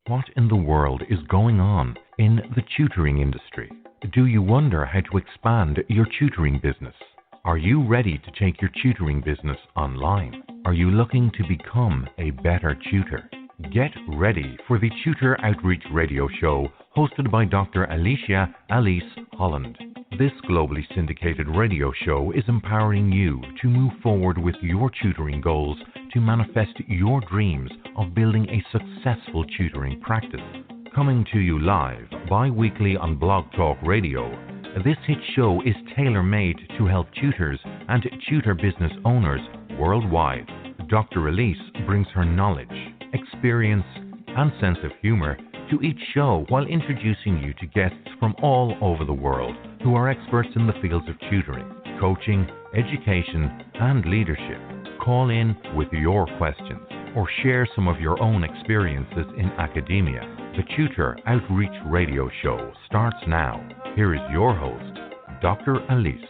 What in the world is going on in the tutoring industry? Do you wonder how to expand your tutoring business? Are you ready to take your tutoring business online? Are you looking to become a better tutor? Get ready for the Tutor Outreach Radio Show hosted by Dr. Alice Holland. This globally syndicated radio show is empowering you to move forward with your tutoring goals to manifest your dreams of building a successful tutoring practice. Coming to you live bi-weekly on Blog Talk Radio, this hit show is tailor-made to help tutors and tutor business owners worldwide. Dr. Elise brings her knowledge, experience, and sense of humor to each show while introducing you to guests from all over the world who are experts in the fields of tutoring, coaching, education, and leadership. Call in with your questions or share some of your own experiences in academia. The Tutor Outreach Radio Show starts now. Here is your host, Dr. Elise.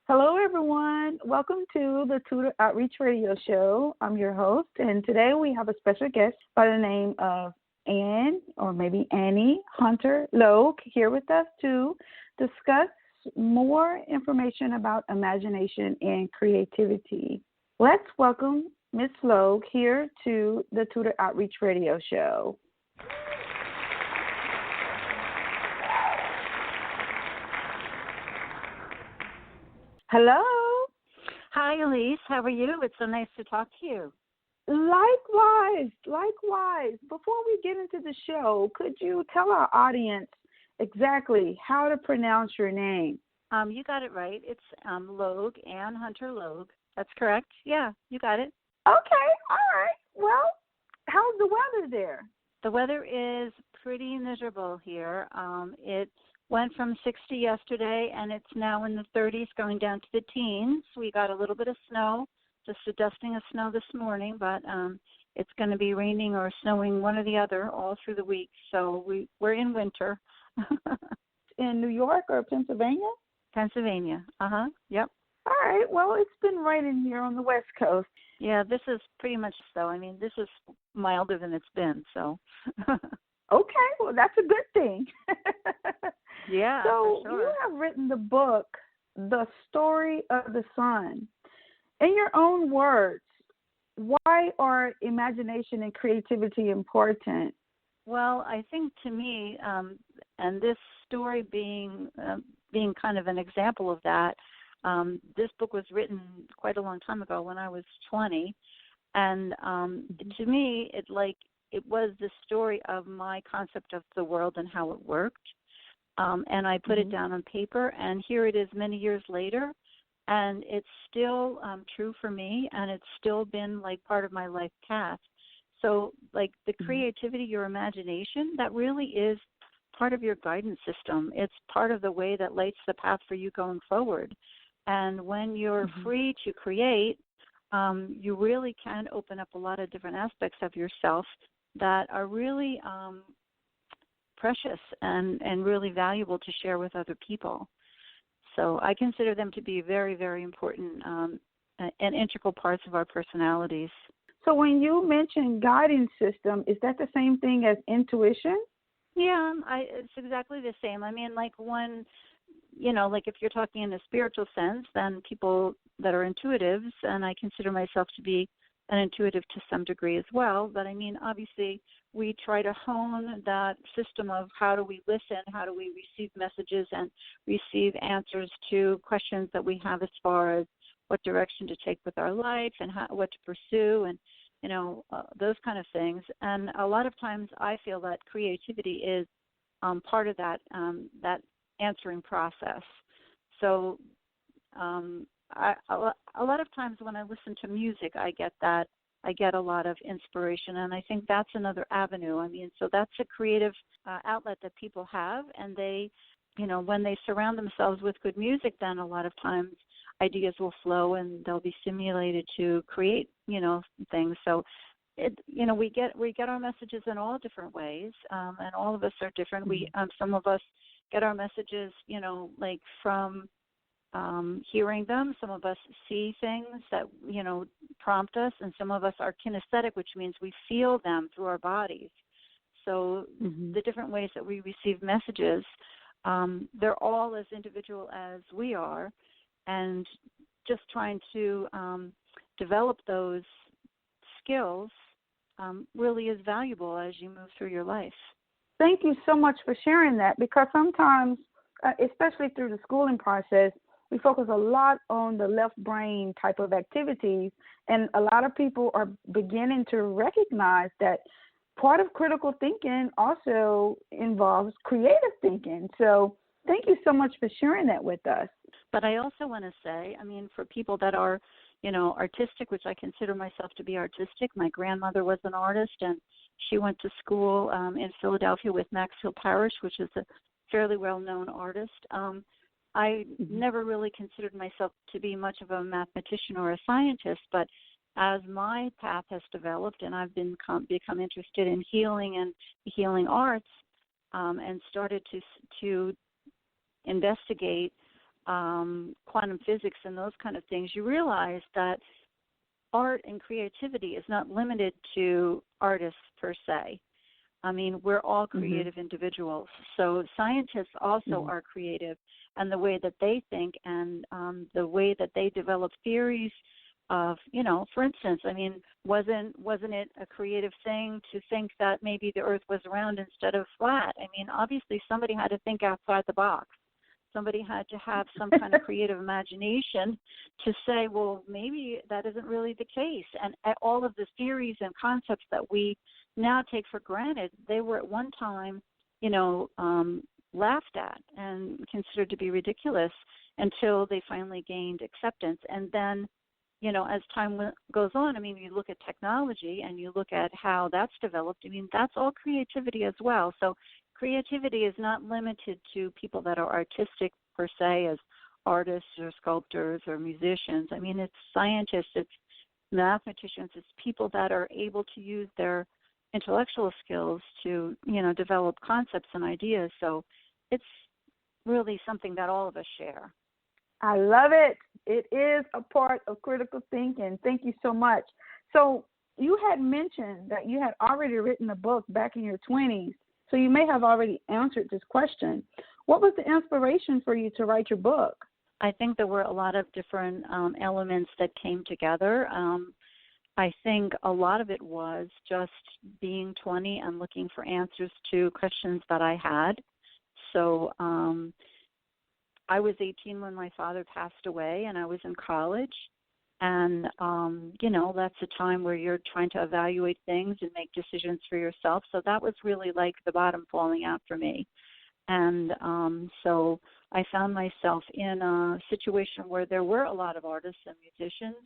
Hello, everyone. Welcome to the Tutor Outreach Radio Show. I'm your host, and today we have a special guest by the name of Anne, or maybe Annie Hunter Logue, here with us to discuss more information about imagination and creativity. Let's welcome Ms. Logue here to the Tutor Outreach Radio Show. Hello. Hi, Elise. How are you? It's so nice to talk to you. Likewise. Before we get into the show, could you tell our audience exactly how to pronounce your name? You got it right. It's Logue, Anne Hunter Logue. That's correct. Yeah, you got it. Okay. All right. Well, how's the weather there? The weather is pretty miserable here. It went from 60 yesterday, and it's now in the 30s, going down to the teens. We got a little bit of snow, just a dusting of snow this morning, but it's going to be raining or snowing, one or the other, all through the week. So we're in winter. In New York or Pennsylvania? Pennsylvania. Yep. All right. Well, it's been raining here on the West Coast. Yeah, this is pretty much so. I mean, this is milder than it's been, so. Okay. Well, that's a good thing. Yeah, so for sure. You have written the book, The Story of the Sun. In your own words, why are imagination and creativity important? Well, I think to me, and this story being kind of an example of that, this book was written quite a long time ago when I was 20, and to me, it was the story of my concept of the world and how it worked. And I put it down on paper, and here it is many years later, and it's still true for me, and it's still been like part of my life path. So like the creativity, your imagination, that really is part of your guidance system. It's part of the way that lights the path for you going forward. And when you're free to create, you really can open up a lot of different aspects of yourself that are really precious and really valuable to share with other people. So I consider them to be very, very important and integral parts of our personalities. So when you mention guidance system, is that the same thing as intuition? Yeah, it's exactly the same. I mean, like when, like if you're talking in a spiritual sense, then people that are intuitives, and I consider myself to be an intuitive to some degree as well, but I mean, obviously, we try to hone that system of how do we listen, how do we receive messages and receive answers to questions that we have as far as what direction to take with our life and what to pursue and, those kind of things. And a lot of times I feel that creativity is part of that answering process. So a lot of times when I listen to music, I get a lot of inspiration, and I think that's another avenue. I mean, so that's a creative outlet that people have, and they, when they surround themselves with good music, then a lot of times ideas will flow and they'll be stimulated to create, things. So, we get our messages in all different ways, and all of us are different. Some of us get our messages, like from hearing them. Some of us see things that, prompt us, and some of us are kinesthetic, which means we feel them through our bodies. So the different ways that we receive messages, they're all as individual as we are, and just trying to develop those skills really is valuable as you move through your life. Thank you so much for sharing that, because sometimes, especially through the schooling process, we focus a lot on the left brain type of activities, and a lot of people are beginning to recognize that part of critical thinking also involves creative thinking. So thank you so much for sharing that with us. But I also want to say, for people that are, artistic, which I consider myself to be artistic, my grandmother was an artist, and she went to school in Philadelphia with Maxfield Parrish, which is a fairly well-known artist. I never really considered myself to be much of a mathematician or a scientist, but as my path has developed and I've become interested in healing and healing arts, and started to investigate quantum physics and those kind of things, you realize that art and creativity is not limited to artists per se. We're all creative individuals. So scientists also are creative, and the way that they think and the way that they develop theories of, for instance, wasn't it a creative thing to think that maybe the earth was round instead of flat? Obviously somebody had to think outside the box. Somebody had to have some kind of creative imagination to say, well, maybe that isn't really the case. And all of the theories and concepts that we now take for granted, they were at one time, laughed at and considered to be ridiculous until they finally gained acceptance. And then, as time goes on, you look at technology and you look at how that's developed. That's all creativity as well. So creativity is not limited to people that are artistic per se, as artists or sculptors or musicians. It's scientists, it's mathematicians, it's people that are able to use their intellectual skills to, develop concepts and ideas. So it's really something that all of us share. I love it. It is a part of critical thinking. Thank you so much. So you had mentioned that you had already written a book back in your 20s. So you may have already answered this question. What was the inspiration for you to write your book? I think there were a lot of different elements that came together. I think a lot of it was just being 20 and looking for answers to questions that I had. So I was 18 when my father passed away, and I was in college. And, that's a time where you're trying to evaluate things and make decisions for yourself. So that was really like the bottom falling out for me. And so I found myself in a situation where there were a lot of artists and musicians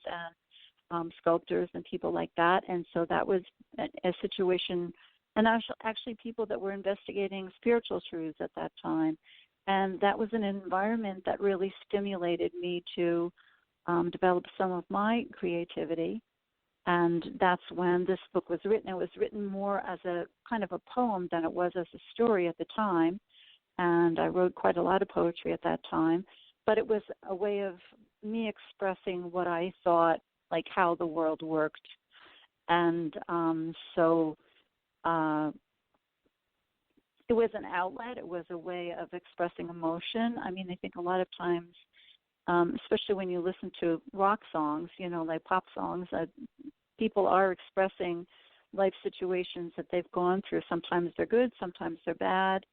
and sculptors and people like that. And so that was a situation, and actually people that were investigating spiritual truths at that time. And that was an environment that really stimulated me to develop some of my creativity. And that's when this book was written. It was written more as a kind of a poem than it was as a story at the time. And I wrote quite a lot of poetry at that time. But it was a way of me expressing what I thought, like how the world worked. And so it was an outlet. It was a way of expressing emotion. I think a lot of times, especially when you listen to rock songs, like pop songs, people are expressing life situations that they've gone through. Sometimes they're good, sometimes they're bad.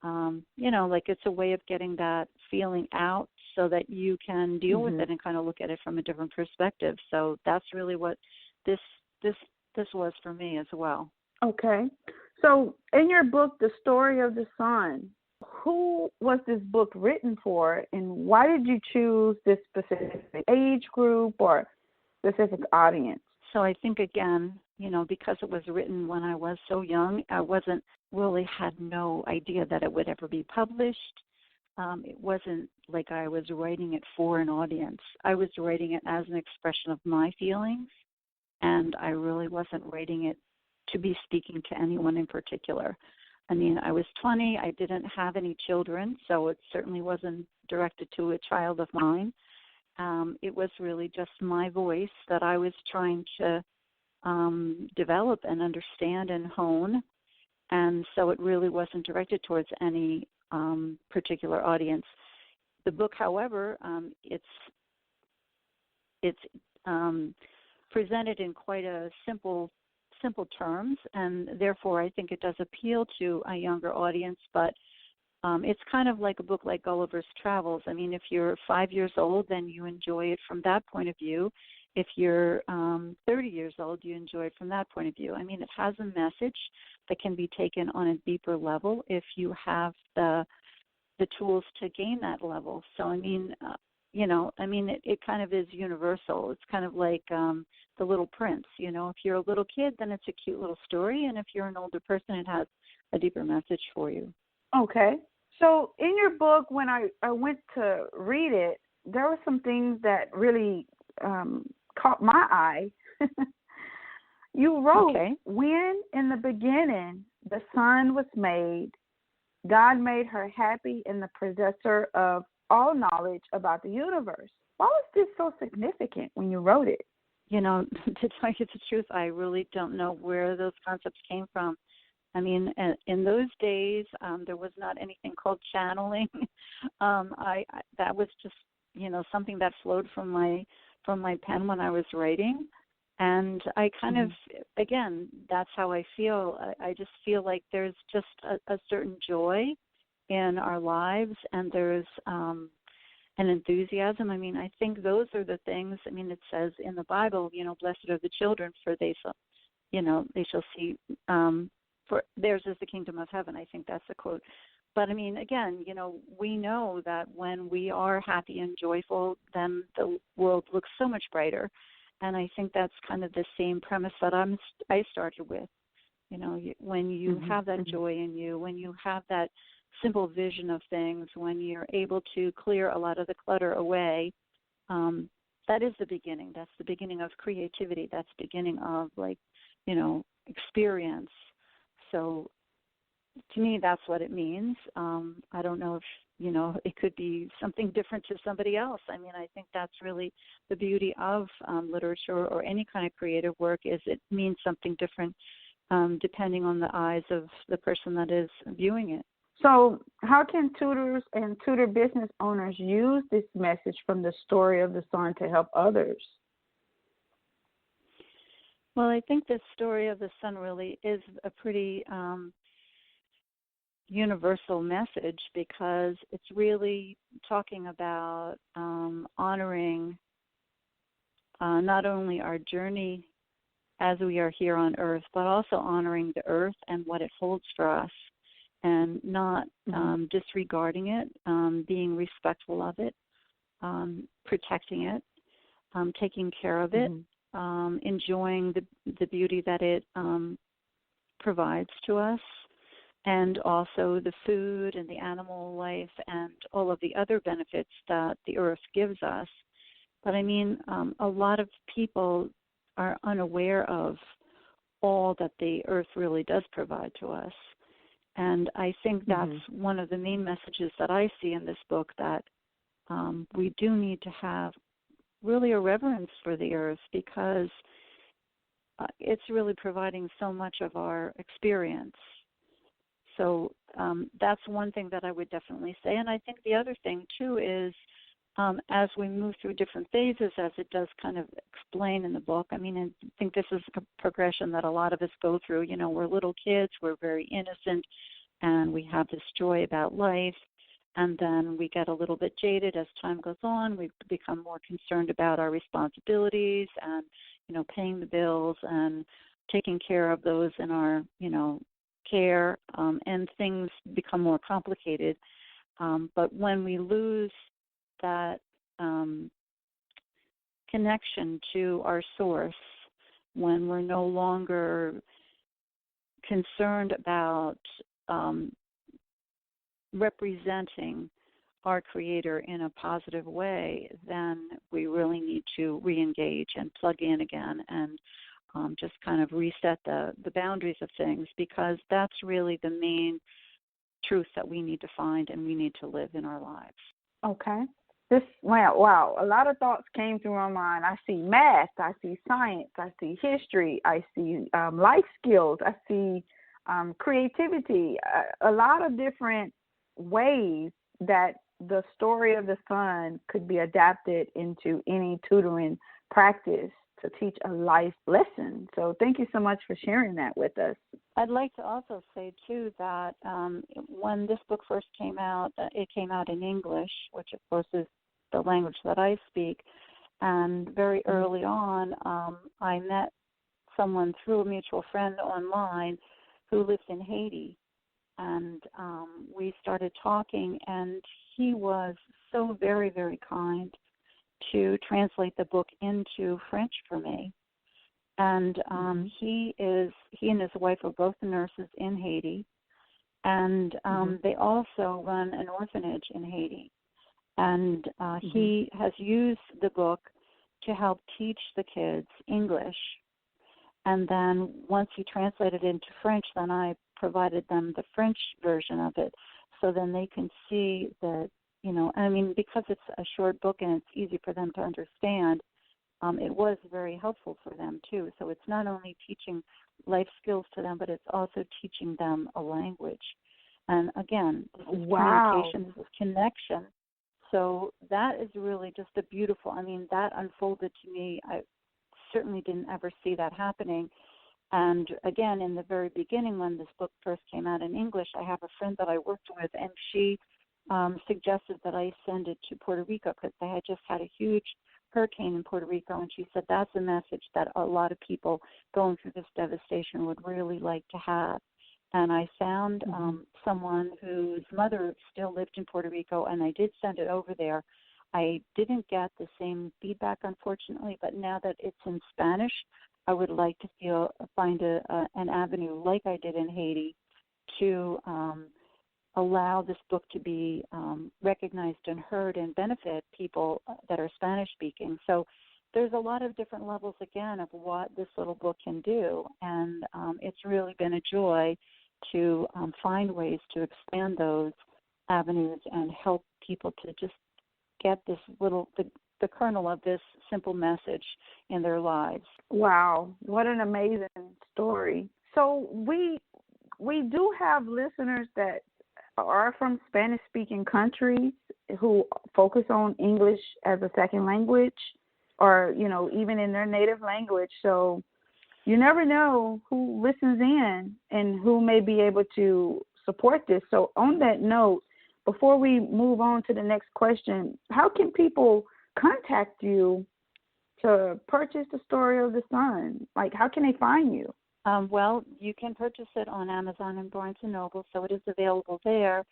Like it's a way of getting that feeling out so that you can deal with it and kind of look at it from a different perspective. So that's really what this was for me as well. Okay. So in your book, The Story of the Sun, who was this book written for, and why did you choose this specific age group or specific audience? So I think, again, because it was written when I was so young, I had no idea that it would ever be published. It wasn't like I was writing it for an audience. I was writing it as an expression of my feelings, and I really wasn't writing it to be speaking to anyone in particular. I mean, I was 20. I didn't have any children, so it certainly wasn't directed to a child of mine. It was really just my voice that I was trying to develop and understand and hone. And so it really wasn't directed towards any particular audience. The book, however, it's presented in quite a simple terms, and therefore I think it does appeal to a younger audience, but it's kind of like a book like Gulliver's Travels. I mean, if you're 5 years old, then you enjoy it from that point of view. If you're 30 years old, you enjoy it from that point of view. I mean, it has a message that can be taken on a deeper level if you have the tools to gain that level. So, I mean, it kind of is universal. It's kind of like The Little Prince. You know, if you're a little kid, then it's a cute little story, and if you're an older person, it has a deeper message for you. Okay. So in your book, when I went to read it, there were some things that really caught my eye. You wrote, when in the beginning the sun was made, God made her happy and the possessor of all knowledge about the universe. Why was this so significant when you wrote it? You know, to tell you the truth, I really don't know where those concepts came from. I mean, in those days, there was not anything called channeling. That was just, something that flowed from my pen when I was writing. And I kind of, again, that's how I feel. I just feel like there's just a certain joy in our lives, and there's an enthusiasm. I mean, I think those are the things. I mean, it says in the Bible, blessed are the children, for they shall see. For theirs is the kingdom of heaven. I think that's a quote. But I mean, again, we know that when we are happy and joyful, then the world looks so much brighter. And I think that's kind of the same premise that I started with. When you have that joy in you, when you have that simple vision of things, when you're able to clear a lot of the clutter away, that is the beginning. That's the beginning of creativity. That's the beginning of, experience. So to me, that's what it means. I don't know if, it could be something different to somebody else. I mean, I think that's really the beauty of literature or any kind of creative work, is it means something different depending on the eyes of the person that is viewing it. So how can tutors and tutor business owners use this message from the story of the sun to help others? Well, I think the story of the sun really is a pretty universal message, because it's really talking about honoring not only our journey as we are here on Earth, but also honoring the Earth and what it holds for us, and not disregarding it, being respectful of it, protecting it, taking care of it, enjoying the beauty that it provides to us, and also the food and the animal life and all of the other benefits that the earth gives us. But I mean, a lot of people are unaware of all that the earth really does provide to us. And I think that's one of the main messages that I see in this book, that we do need to have really a reverence for the earth, because it's really providing so much of our experience. So that's one thing that I would definitely say. And I think the other thing, too, is as we move through different phases, as it does kind of explain in the book, I mean, I think this is a progression that a lot of us go through. We're little kids, we're very innocent, and we have this joy about life. And then we get a little bit jaded as time goes on. We become more concerned about our responsibilities and, paying the bills and taking care of those in our, care, and things become more complicated. But when we lose that connection to our source, when we're no longer concerned about representing our Creator in a positive way, then we really need to re-engage and plug in again and just kind of reset the boundaries of things, because that's really the main truth that we need to find and we need to live in our lives. Okay. Wow. A lot of thoughts came through my mind. I see math, I see science, I see history, I see life skills, I see creativity, a lot of different ways that the story of the sun could be adapted into any tutoring practice to teach a life lesson. So thank you so much for sharing that with us. I'd like to also say, too, that when this book first came out, it came out in English, which, of course, is the language that I speak. And very early on, I met someone through a mutual friend online who lives in Haiti. And we started talking, and he was so very, very kind to translate the book into French for me. And he and his wife are both nurses in Haiti, and they also run an orphanage in Haiti. And he has used the book to help teach the kids English. And then once he translated it into French, then I provided them the French version of it, so then they can see that, because it's a short book and it's easy for them to understand, it was very helpful for them too. So it's not only teaching life skills to them, but it's also teaching them a language. And again, this is communication, this is connection. So that is really just a beautiful, that unfolded to me. I certainly didn't ever see that happening. And again, in the very beginning, when this book first came out in English, I have a friend that I worked with, and she suggested that I send it to Puerto Rico because they had just had a huge hurricane in Puerto Rico, and she said that's a message that a lot of people going through this devastation would really like to have. And I found someone whose mother still lived in Puerto Rico, and I did send it over there. I didn't get the same feedback, unfortunately, but now that it's in Spanish, I would like to find an avenue, like I did in Haiti, to allow this book to be recognized and heard and benefit people that are Spanish-speaking. So there's a lot of different levels, again, of what this little book can do, and it's really been a joy to find ways to expand those avenues and help people to just get this the kernel of this simple message in their lives. Wow, what an amazing story. So we do have listeners that are from Spanish-speaking countries who focus on English as a second language, or, even in their native language. So you never know who listens in and who may be able to support this. So on that note, before we move on to the next question, how can people contact you to purchase the Story of the Sun? Like, how can they find you? Well, you can purchase it on Amazon and Barnes & Noble, so it is available there.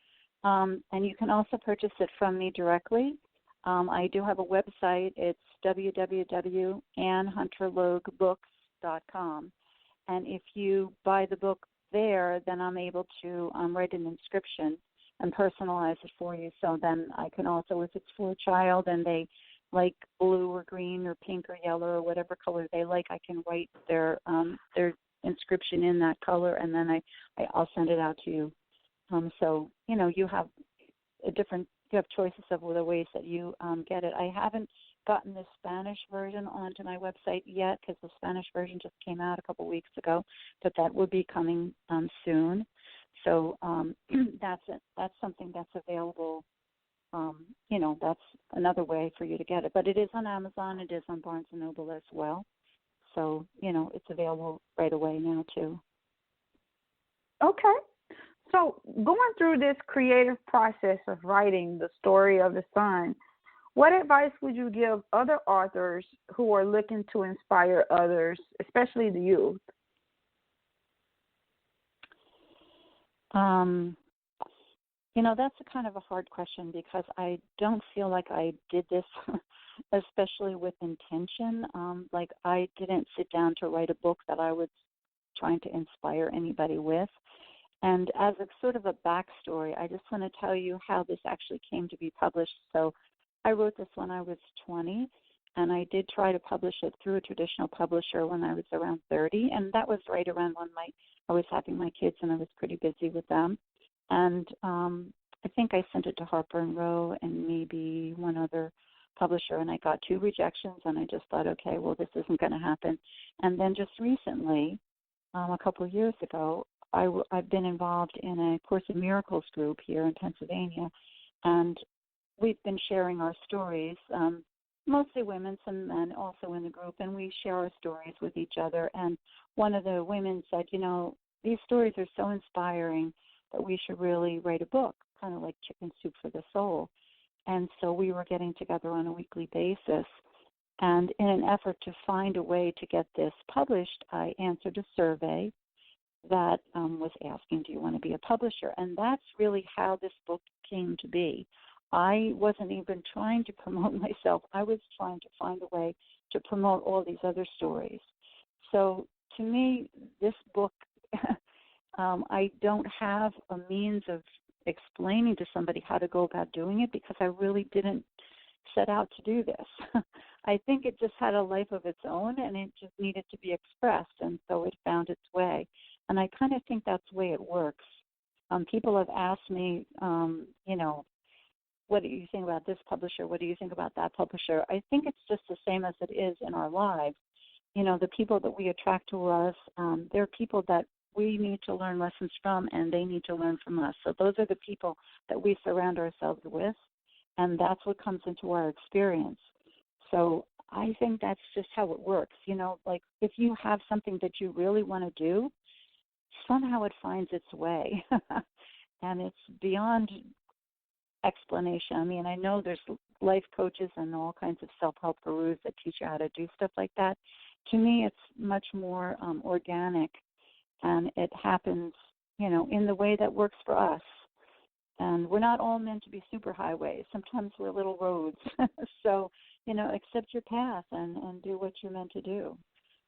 And you can also purchase it from me directly. I do have a website. It's www.annehunterlogebooks.com. And if you buy the book there, then I'm able to write an inscription and personalize it for you. So then I can also, if it's for a child and they like blue or green or pink or yellow or whatever color they like, I can write their inscription in that color, and then I'll send it out to you. So you have choices of the ways that you get it. I haven't gotten the Spanish version onto my website yet because the Spanish version just came out a couple weeks ago, but that will be coming soon. So that's something that's available. That's another way for you to get it. But it is on Amazon. It is on Barnes & Noble as well. So, it's available right away now, too. Okay. So going through this creative process of writing the Story of the Sun, what advice would you give other authors who are looking to inspire others, especially the youth? That's a kind of a hard question because I don't feel like I did this especially with intention. Like I didn't sit down to write a book that I was trying to inspire anybody with. And as a sort of a backstory, I just want to tell you how this actually came to be published. So I wrote this when I was 20, And I did try to publish it through a traditional publisher when I was around 30, and that was right around when I was having my kids, and I was pretty busy with them. And I think I sent it to Harper and Row and maybe one other publisher, and I got 2 rejections, and I just thought, okay, well, this isn't going to happen. And then just recently, a couple of years ago, I've been involved in a Course in Miracles group here in Pennsylvania, and we've been sharing our stories, mostly women, some men also in the group, and we share our stories with each other. And one of the women said, these stories are so inspiring that we should really write a book, kind of like Chicken Soup for the Soul. And so we were getting together on a weekly basis. And in an effort to find a way to get this published, I answered a survey that was asking, do you want to be a publisher? And that's really how this book came to be. I wasn't even trying to promote myself. I was trying to find a way to promote all these other stories. So to me, this book, I don't have a means of explaining to somebody how to go about doing it because I really didn't set out to do this. I think it just had a life of its own, and it just needed to be expressed, and so it found its way. And I kind of think that's the way it works. People have asked me, what do you think about this publisher? What do you think about that publisher? I think it's just the same as it is in our lives. The people that we attract to us, they're people that we need to learn lessons from, and they need to learn from us. So those are the people that we surround ourselves with, and that's what comes into our experience. So I think that's just how it works. Like if you have something that you really want to do, somehow it finds its way. And it's beyond explanation. I mean, I know there's life coaches and all kinds of self-help gurus that teach you how to do stuff like that. To me, it's much more organic, and it happens, in the way that works for us. And we're not all meant to be superhighways. Sometimes we're little roads. So, accept your path and do what you're meant to do.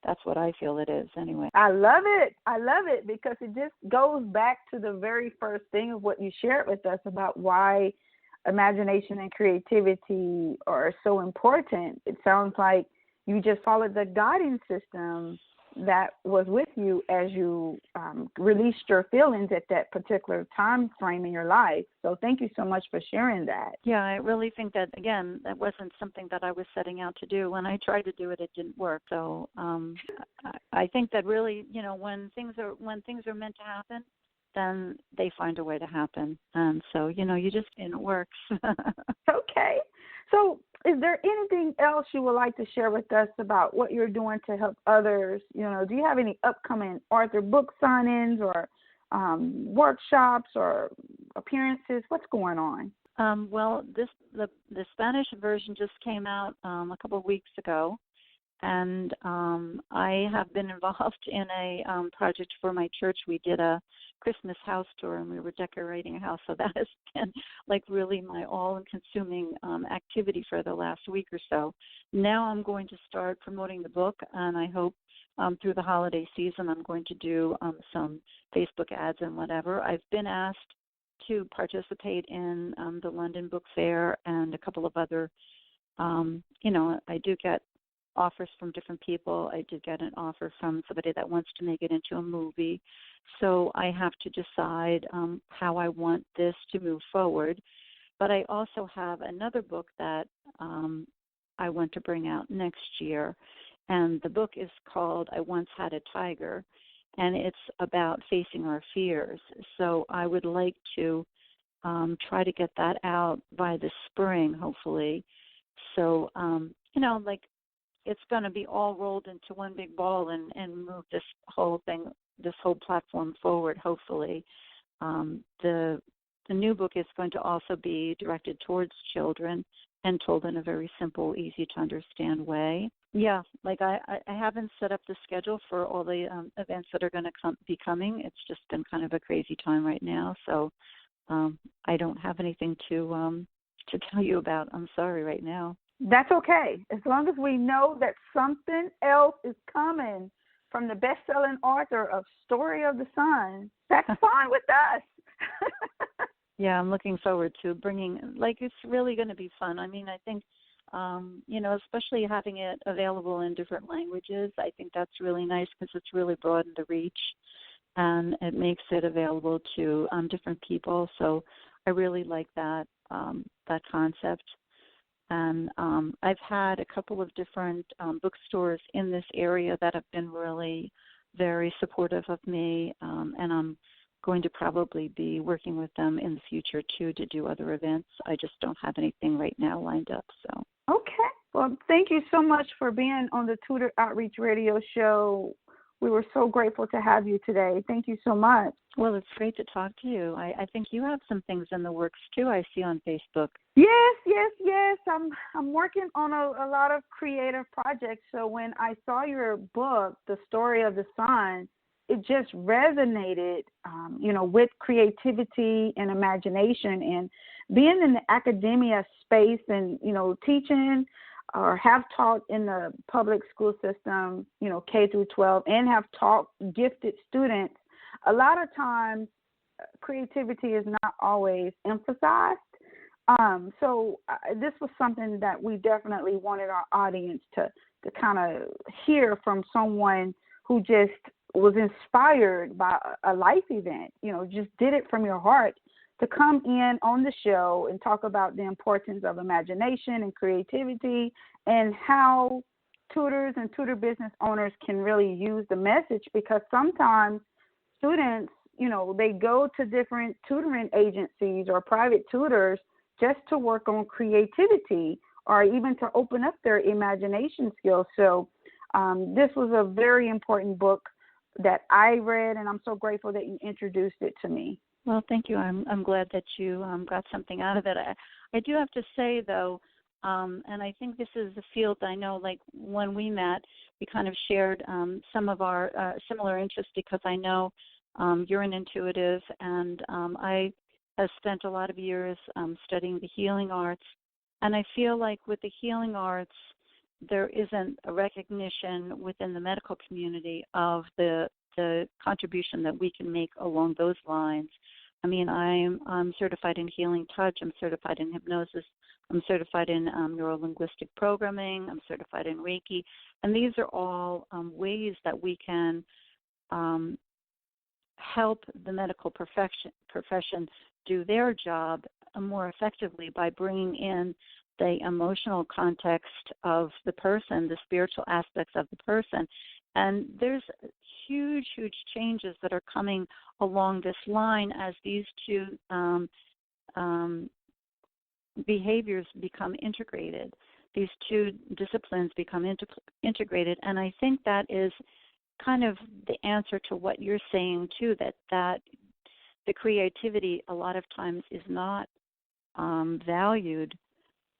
That's what I feel it is anyway. I love it because it just goes back to the very first thing of what you shared with us about why imagination and creativity are so important. It sounds like you just followed the guiding system that was with you as you released your feelings at that particular time frame in your life. So thank you so much for sharing that. Yeah, I really think that, again, that wasn't something that I was setting out to do. When I tried to do it, it didn't work. So I think that really, when things are meant to happen, then they find a way to happen. And so, it works. Okay. So is there anything else you would like to share with us about what you're doing to help others? Do you have any upcoming author book signings or workshops or appearances? What's going on? Well, the Spanish version just came out a couple of weeks ago, and I have been involved in a project for my church. We did a Christmas house tour, and we were decorating a house, so that has been like really my all-consuming activity for the last week or so. Now I'm going to start promoting the book, and I hope through the holiday season I'm going to do some Facebook ads and whatever. I've been asked to participate in the London Book Fair and a couple of other, I do get offers from different people. I did get an offer from somebody that wants to make it into a movie. So I have to decide how I want this to move forward. But I also have another book that I want to bring out next year. And the book is called I Once Had a Tiger, and it's about facing our fears. So I would like to try to get that out by the spring, hopefully. So, it's going to be all rolled into one big ball and move this whole platform forward, hopefully. The new book is going to also be directed towards children and told in a very simple, easy to understand way. Yeah, I haven't set up the schedule for all the events that are going to be coming. It's just been kind of a crazy time right now, so I don't have anything to tell you about. I'm sorry right now. That's okay. As long as we know that something else is coming from the best-selling author of Story of the Sun, that's fine with us. Yeah, I'm looking forward to bringing, it's really going to be fun. I mean, I think especially having it available in different languages. I think that's really nice because it's really broadened the reach and it makes it available to different people. So I really like that concept. And I've had a couple of different bookstores in this area that have been really very supportive of me, and I'm going to probably be working with them in the future, too, to do other events. I just don't have anything right now lined up. So. Okay. Well, thank you so much for being on the Tutor Outreach Radio Show. We were so grateful to have you today. Thank you so much. Well, it's great to talk to you. I think you have some things in the works, too, I see on Facebook. Yes. I'm working on a lot of creative projects. So when I saw your book, The Story of the Sun, it just resonated, with creativity and imagination. And being in the academia space and, teaching or have taught in the public school system, K through 12, and have taught gifted students, a lot of times creativity is not always emphasized. So this was something that we definitely wanted our audience to kind of hear from someone who just was inspired by a life event, just did it from your heart, to come in on the show and talk about the importance of imagination and creativity and how tutors and tutor business owners can really use the message, because sometimes students, they go to different tutoring agencies or private tutors just to work on creativity or even to open up their imagination skills. So this was a very important book that I read, and I'm so grateful that you introduced it to me. Well, thank you. I'm glad that you got something out of it. I do have to say, though, and I think this is a field I know, like when we met, we kind of shared some of our similar interests, because I know you're an intuitive, and I have spent a lot of years studying the healing arts. And I feel like with the healing arts, there isn't a recognition within the medical community of the contribution that we can make along those lines. I mean, I'm certified in healing touch. I'm certified in hypnosis. I'm certified in neuro-linguistic programming. I'm certified in Reiki. And these are all ways that we can help the medical profession do their job more effectively by bringing in the emotional context of the person, the spiritual aspects of the person. And there's huge changes that are coming along this line as these two behaviors become integrated. These two disciplines become integrated. And I think that is kind of the answer to what you're saying, too, that the creativity a lot of times is not valued.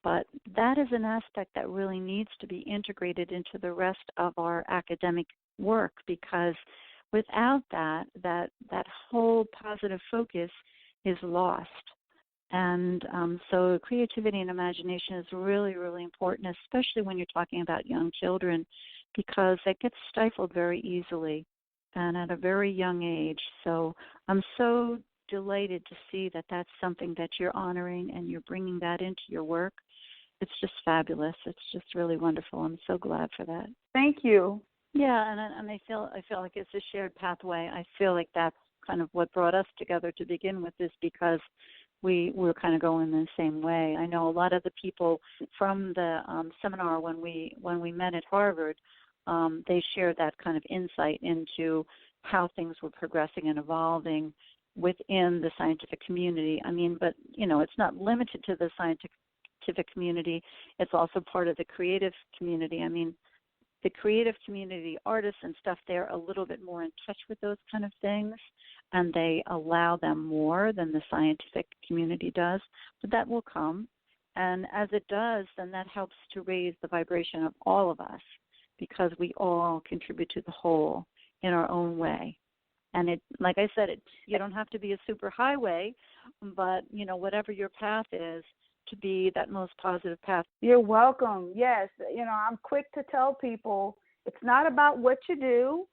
But that is an aspect that really needs to be integrated into the rest of our academic work, because without that whole positive focus is lost. And so creativity and imagination is really, really important, especially when you're talking about young children, because it gets stifled very easily and at a very young age. So I'm so delighted to see that that's something that you're honoring and you're bringing that into your work. It's just fabulous. It's just really wonderful. I'm so glad for that. Thank you. Yeah, and I feel like it's a shared pathway. I feel like that's kind of what brought us together to begin with, is because we were kind of going the same way. I know a lot of the people from the seminar when we met at Harvard, they shared that kind of insight into how things were progressing and evolving within the scientific community. I mean, but it's not limited to the scientific community. It's also part of the creative community. I mean, the creative community, artists and stuff, they're a little bit more in touch with those kind of things, and they allow them more than the scientific community does. But that will come, and as it does, then that helps to raise the vibration of all of us, because we all contribute to the whole in our own way. And it, like I said, you don't have to be a super highway, but whatever your path is, to be that most positive path. You're welcome. Yes. I'm quick to tell people it's not about what you do.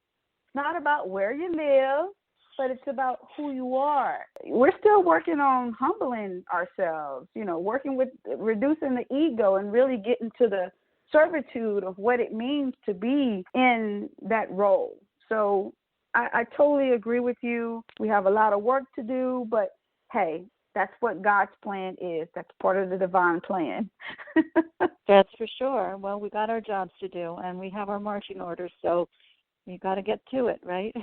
It's not about where you live. but it's about who you are. We're still working on humbling ourselves, working with reducing the ego and really getting to the servitude of what it means to be in that role. So I totally agree with you. We have a lot of work to do, but hey, that's what God's plan is. That's part of the divine plan. That's for sure. Well, we got our jobs to do, and we have our marching orders, so you got to get to it, right?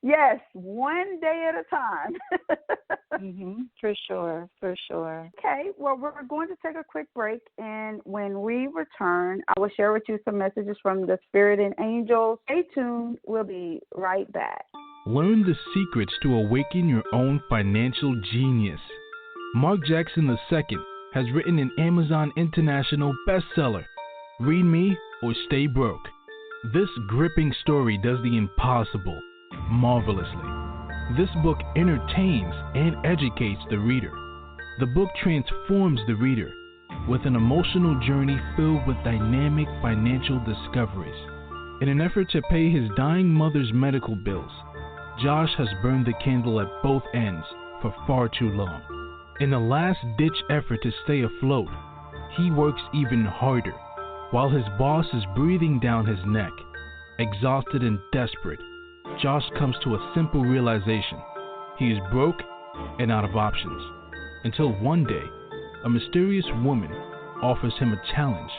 Yes, one day at a time. For sure. Okay, well, we're going to take a quick break, and when we return, I will share with you some messages from the Spirit and Angels. Stay tuned. We'll be right back. Learn the secrets to awaken your own financial genius. Mark Jackson II has written an Amazon International bestseller, Read Me or Stay Broke. This gripping story does the impossible marvelously. This book entertains and educates the reader. The book transforms the reader with an emotional journey filled with dynamic financial discoveries. In an effort to pay his dying mother's medical bills, Josh has burned the candle at both ends for far too long. In a last-ditch effort to stay afloat, he works even harder while his boss is breathing down his neck. Exhausted and desperate, Josh comes to a simple realization. He is broke and out of options. Until one day, a mysterious woman offers him a challenge.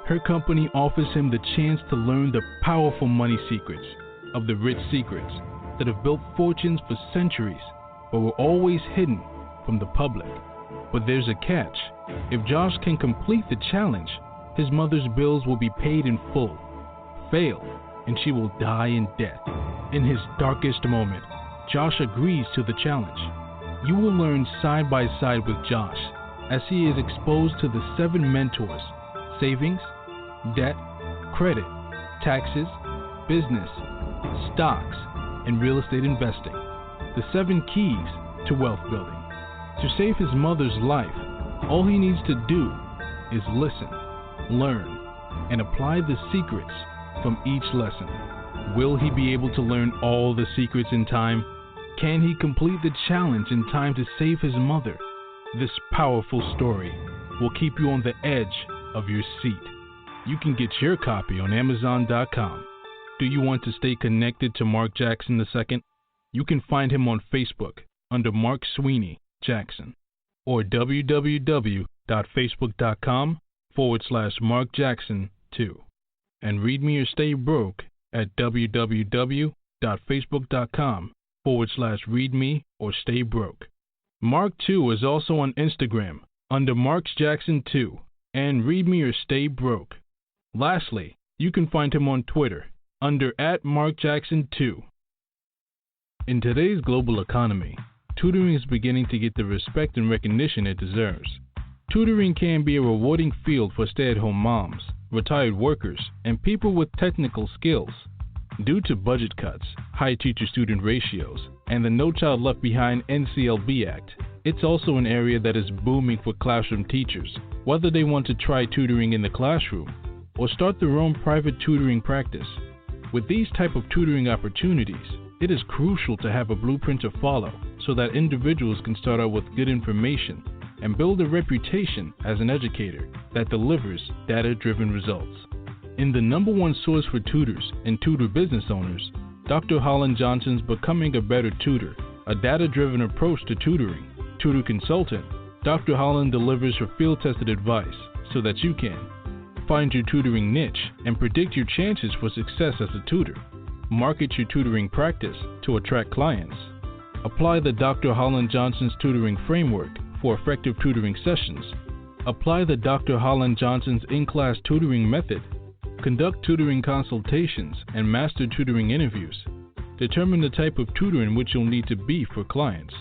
Her company offers him the chance to learn the powerful money secrets of the rich secrets that have built fortunes for centuries, but were always hidden from the public. But there's a catch. If Josh can complete the challenge, his mother's bills will be paid in full. Fail, and she will die in death. In his darkest moment, Josh agrees to the challenge. You will learn side by side with Josh as he is exposed to the 7 mentors: savings, debt, credit, taxes, business, stocks, and real estate investing. The 7 keys to wealth building. To save his mother's life, all he needs to do is listen, learn, and apply the secrets from each lesson. Will he be able to learn all the secrets in time? Can he complete the challenge in time to save his mother? This powerful story will keep you on the edge of your seat. You can get your copy on Amazon.com. Do you want to stay connected to Mark Jackson II? You can find him on Facebook under Mark Sweeney Jackson or www.facebook.com/Mark Jackson 2. And read me or stay broke at www.facebook.com/read me or stay broke. Mark 2 is also on Instagram under Mark Jackson 2 and read me or stay broke. Lastly, you can find him on Twitter under @MarkJackson2. In today's global economy, tutoring is beginning to get the respect and recognition it deserves. Tutoring can be a rewarding field for stay-at-home moms, retired workers, and people with technical skills. Due to budget cuts, high teacher-student ratios, and the No Child Left Behind NCLB Act, it's also an area that is booming for classroom teachers, whether they want to try tutoring in the classroom or start their own private tutoring practice. With these type of tutoring opportunities, it is crucial to have a blueprint to follow so that individuals can start out with good information and build a reputation as an educator that delivers data-driven results. In the #1 source for tutors and tutor business owners, Dr. Holland Johnson's Becoming a Better Tutor, a data-driven approach to tutoring, tutor consultant, Dr. Holland delivers her field-tested advice so that you can find your tutoring niche and predict your chances for success as a tutor. Market your tutoring practice to attract clients. Apply the Dr. Holland Johnson's tutoring framework for effective tutoring sessions. Apply the Dr. Holland Johnson's in-class tutoring method. Conduct tutoring consultations and master tutoring interviews. Determine the type of tutor in which you'll need to be for clients.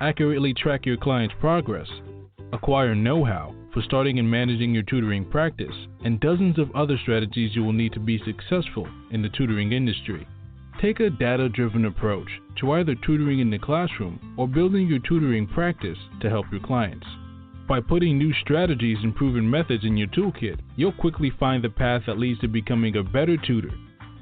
Accurately track your client's progress. Acquire know-how for starting and managing your tutoring practice, and dozens of other strategies you will need to be successful in the tutoring industry. Take a data-driven approach to either tutoring in the classroom or building your tutoring practice to help your clients. By putting new strategies and proven methods in your toolkit, you'll quickly find the path that leads to becoming a better tutor.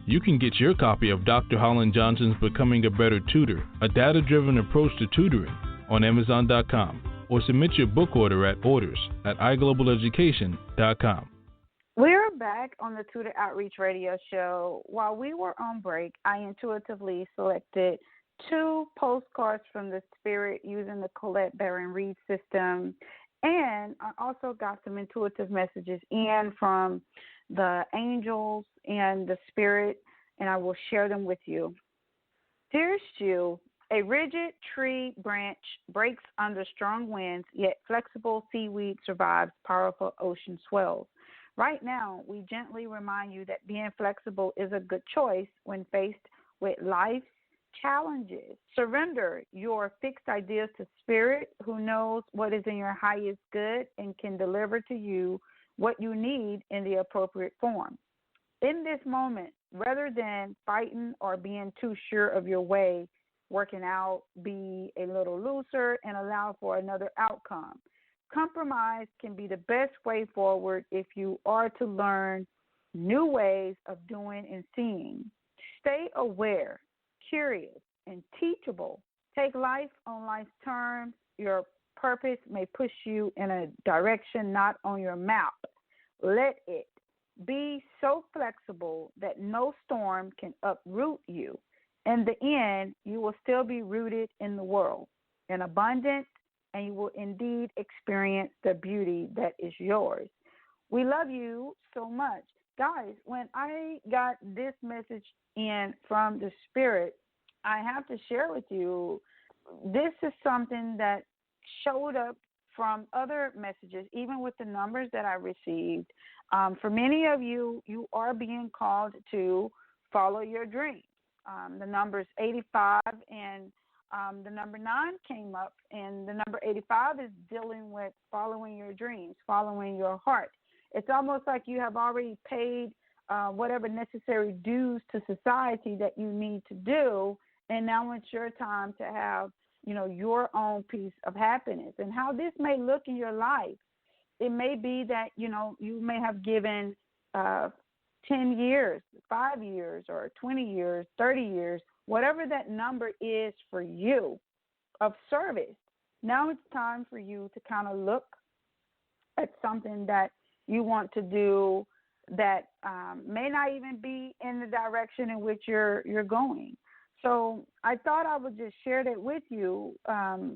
You can get your copy of Dr. Holland Johnson's Becoming a Better Tutor, a data-driven approach to tutoring, on Amazon.com, or submit your book order at orders@iglobaleducation.com. We're back on the Tutor Outreach Radio Show. While we were on break, I intuitively selected 2 postcards from the Spirit using the Colette Baron Reed system, and I also got some intuitive messages in from the angels and the Spirit, and I will share them with you. Dearest you, a rigid tree branch breaks under strong winds, yet flexible seaweed survives powerful ocean swells. Right now, we gently remind you that being flexible is a good choice when faced with life's challenges. Surrender your fixed ideas to Spirit, who knows what is in your highest good and can deliver to you what you need in the appropriate form. In this moment, rather than fighting or being too sure of your way, working out, be a little looser and allow for another outcome. Compromise can be the best way forward if you are to learn new ways of doing and seeing. Stay aware, curious, and teachable. Take life on life's terms. Your purpose may push you in a direction not on your map. Let it be so flexible that no storm can uproot you. In the end, you will still be rooted in the world, in abundance, and you will indeed experience the beauty that is yours. We love you so much. Guys, when I got this message in from the Spirit, I have to share with you, this is something that showed up from other messages, even with the numbers that I received. For many of you, you are being called to follow your dreams. The number's 85 and the number 9 came up, and the number 85 is dealing with following your dreams, following your heart. It's almost like you have already paid whatever necessary dues to society that you need to do, and now it's your time to have, your own piece of happiness. And how this may look in your life, it may be that, you may have given 10 years, 5 years, or 20 years, 30 years, whatever that number is for you of service. Now it's time for you to kind of look at something that you want to do that may not even be in the direction in which you're going. So I thought I would just share that with you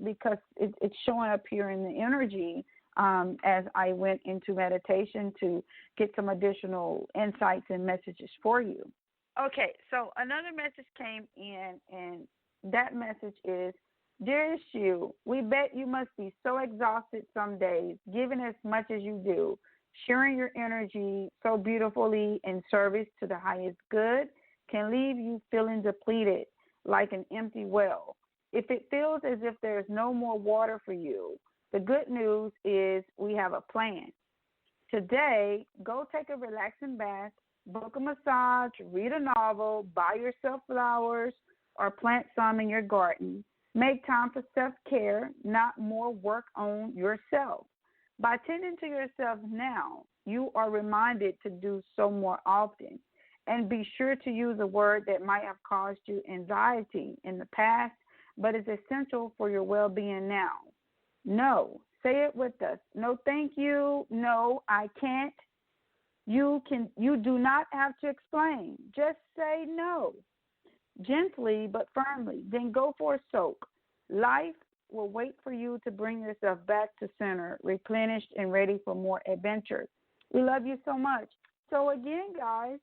because it's showing up here in the energy as I went into meditation to get some additional insights and messages for you. Okay, so another message came in, and that message is, dearest you, we bet you must be so exhausted some days, giving as much as you do, sharing your energy so beautifully in service to the highest good can leave you feeling depleted like an empty well. If it feels as if there's no more water for you, the good news is we have a plan. Today, go take a relaxing bath, book a massage, read a novel, buy yourself flowers, or plant some in your garden. Make time for self-care, not more work on yourself. By tending to yourself now, you are reminded to do so more often. And be sure to use a word that might have caused you anxiety in the past, but is essential for your well-being now. No. Say it with us. No, thank you. No, I can't. You do not have to explain. Just say no. Gently but firmly. Then go for a soak. Life will wait for you to bring yourself back to center, replenished and ready for more adventure. We love you so much. So again, guys,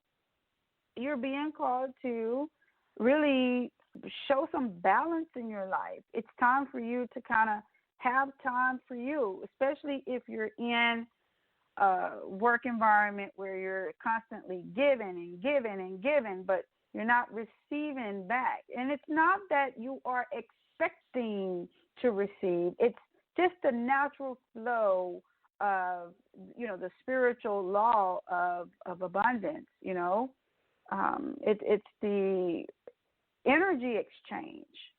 you're being called to really show some balance in your life. It's time for you to kind of have time for you, especially if you're in a work environment where you're constantly giving and giving and giving, but you're not receiving back. And it's not that you are expecting to receive. It's just the natural flow of, the spiritual law of abundance, It's the energy exchange.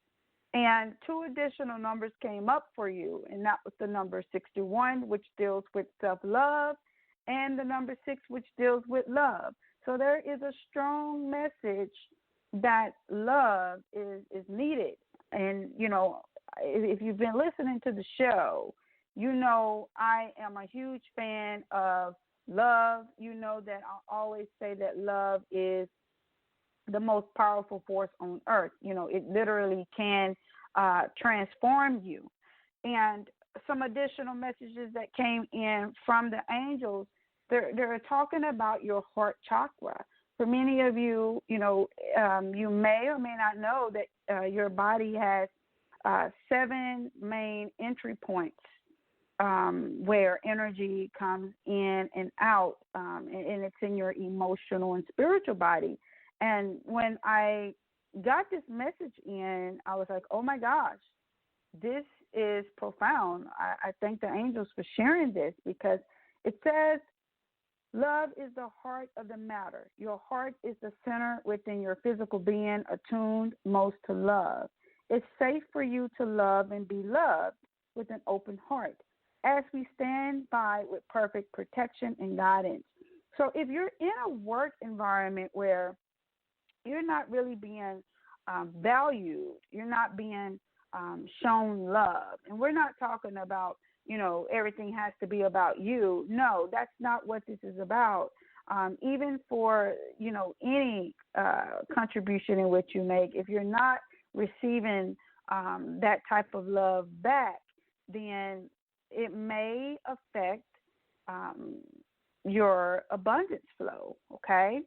And 2 additional numbers came up for you, and that was the number 61, which deals with self-love, and the number 6, which deals with love. So there is a strong message that love is needed. And, if you've been listening to the show, I am a huge fan of love. You know that I always say that love is the most powerful force on earth. It literally can transform you. And some additional messages that came in from the angels, they're talking about your heart chakra. For many of you, you may or may not know that your body has 7 main entry points where energy comes in and out, and it's in your emotional and spiritual body. And when I got this message in, I was like, oh my gosh, this is profound. I thank the angels for sharing this, because it says, love is the heart of the matter. Your heart is the center within your physical being, attuned most to love. It's safe for you to love and be loved with an open heart, as we stand by with perfect protection and guidance. So if you're in a work environment where you're not really being valued, you're not being shown love, and we're not talking about, everything has to be about you. No, that's not what this is about. Even for, any contribution in which you make, if you're not receiving that type of love back, then it may affect your abundance flow, okay?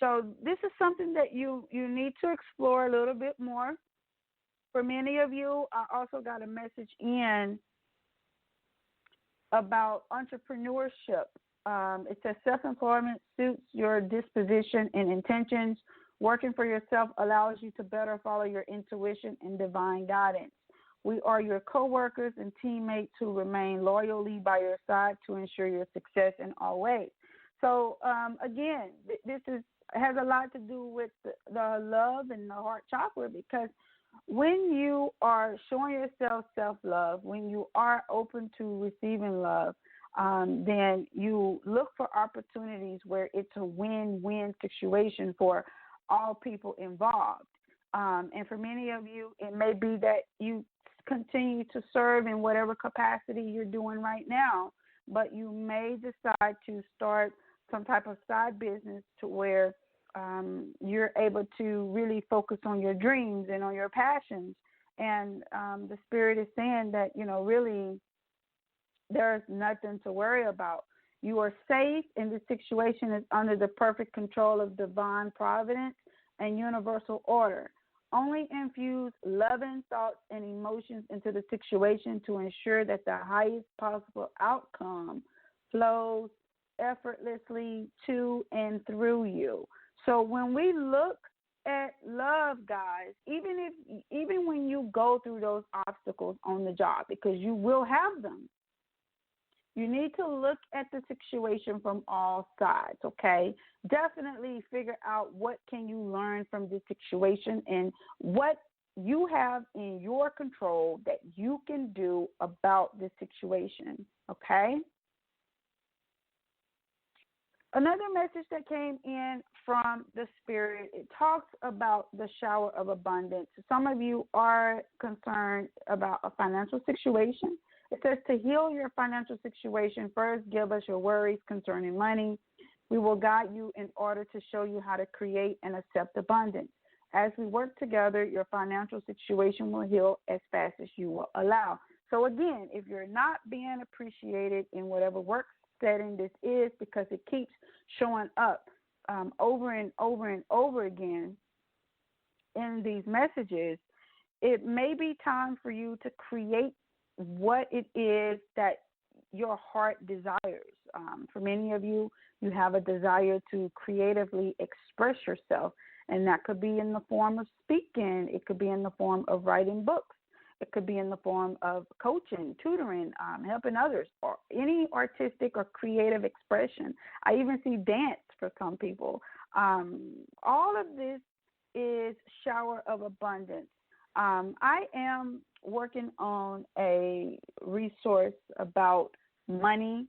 So this is something that you need to explore a little bit more. For many of you, I also got a message in about entrepreneurship. It says self-employment suits your disposition and intentions. Working for yourself allows you to better follow your intuition and divine guidance. We are your coworkers and teammates who remain loyally by your side to ensure your success in all ways. So, again, this has a lot to do with the love and the heart chakra, because when you are showing yourself self-love, when you are open to receiving love, then you look for opportunities where it's a win-win situation for all people involved. And for many of you, it may be that you continue to serve in whatever capacity you're doing right now, but you may decide to start some type of side business to where you're able to really focus on your dreams and on your passions. And the Spirit is saying that, really there's nothing to worry about. You are safe, and the situation is under the perfect control of divine providence and universal order. Only infuse loving thoughts and emotions into the situation to ensure that the highest possible outcome flows effortlessly to and through you. So when we look at love, guys, even when you go through those obstacles on the job, because you will have them, you need to look at the situation from all sides, okay? Definitely figure out what can you learn from this situation and what you have in your control that you can do about this situation, okay? Another message that came in from the Spirit, it talks about the shower of abundance. Some of you are concerned about a financial situation. It says to heal your financial situation, first give us your worries concerning money. We will guide you in order to show you how to create and accept abundance. As we work together, your financial situation will heal as fast as you will allow. So again, if you're not being appreciated in whatever work setting this is, because it keeps showing up over and over and over again in these messages, it may be time for you to create what it is that your heart desires. For many of you, you have a desire to creatively express yourself, and that could be in the form of speaking. It could be in the form of writing books. It could be in the form of coaching, tutoring, helping others, or any artistic or creative expression. I even see dance for some people. All of this is shower of abundance. I am working on a resource about money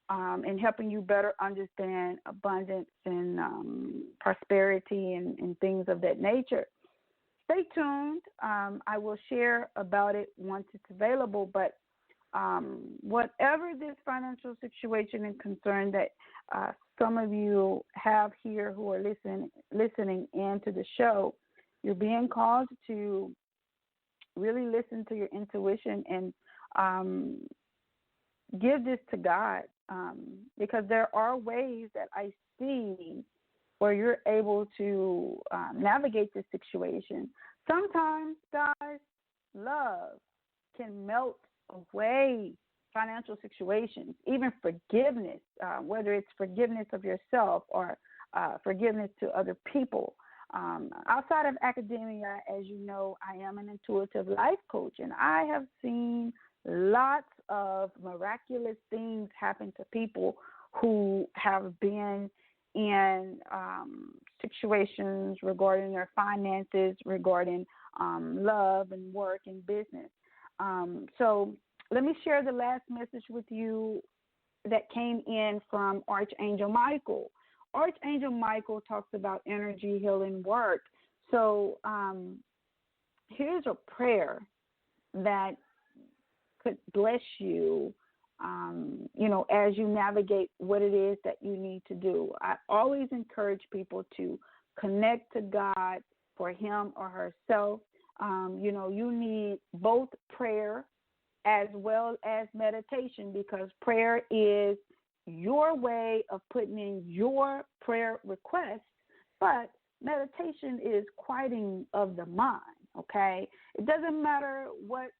and helping you better understand abundance and prosperity and things of that nature. Stay tuned. I will share about it once it's available, but whatever this financial situation and concern that some of you have here who are listening in to the show, you're being called to really listen to your intuition and give this to God, because there are ways that I see where you're able to navigate this situation. Sometimes, guys, love can melt away financial situations, even forgiveness, whether it's forgiveness of yourself or forgiveness to other people. Outside of academia, as you know, I am an intuitive life coach, and I have seen lots of miraculous things happen to people who have been in situations regarding their finances, regarding love and work and business. So let me share the last message with you that came in from Archangel Michael. Archangel Michael talks about energy healing work. So here's a prayer that could bless you, as you navigate what it is that you need to do. I always encourage people to connect to God for him or herself. You need both prayer as well as meditation, because prayer is your way of putting in your prayer request, but meditation is quieting of the mind, okay? It doesn't matter what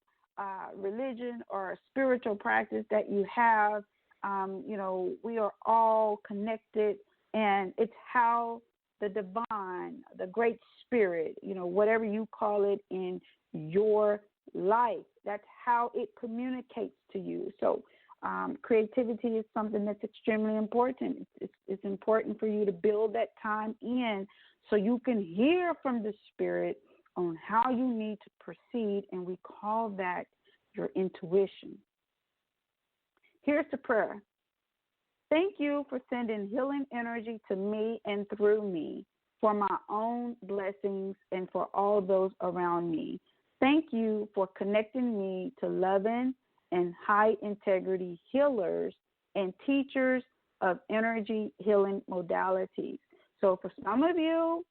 religion or spiritual practice that you have. We are all connected, and it's how the divine, the great spirit, whatever you call it in your life, that's how it communicates to you. So creativity is something that's extremely important. It's important for you to build that time in so you can hear from the spirit on how you need to proceed, and we call that your intuition. Here's the prayer. Thank you for sending healing energy to me and through me for my own blessings and for all those around me. Thank you for connecting me to loving and high integrity healers and teachers of energy healing modalities. So for some of you,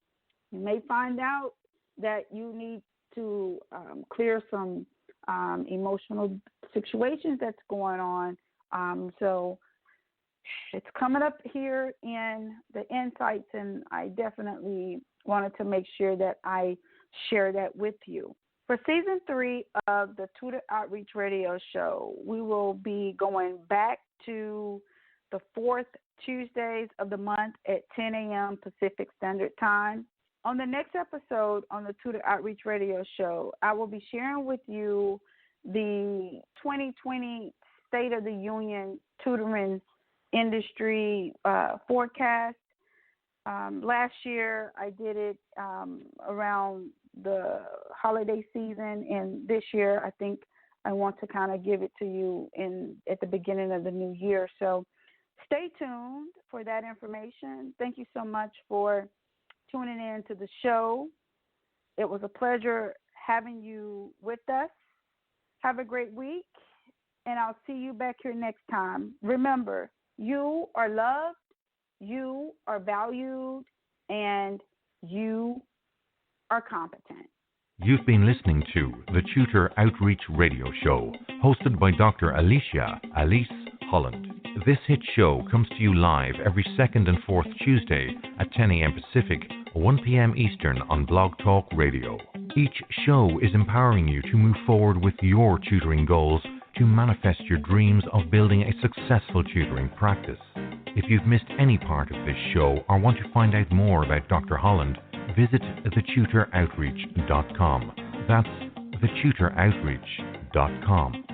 you may find out that you need to clear some emotional situations that's going on. So it's coming up here in the insights, and I definitely wanted to make sure that I share that with you. For season 3 of the Tutor Outreach Radio Show, we will be going back to the 4th Tuesdays of the month at 10 a.m. Pacific Standard Time. On the next episode on the Tutor Outreach Radio Show, I will be sharing with you the 2020 State of the Union tutoring industry forecast. Last year, I did it around the holiday season, and this year, I think I want to kind of give it to you at the beginning of the new year. So stay tuned for that information. Thank you so much for tuning in to the show. It was a pleasure having you with us. Have a great week, and I'll see you back here next time. Remember, you are loved, you are valued, and you are competent. You've been listening to the Tutor Outreach Radio Show, hosted by Dr. Alice Holland. This hit show comes to you live every second and fourth Tuesday at 10 a.m. Pacific, 1 p.m. Eastern on Blog Talk Radio. Each show is empowering you to move forward with your tutoring goals to manifest your dreams of building a successful tutoring practice. If you've missed any part of this show or want to find out more about Dr. Holland, visit thetutoroutreach.com. That's thetutoroutreach.com.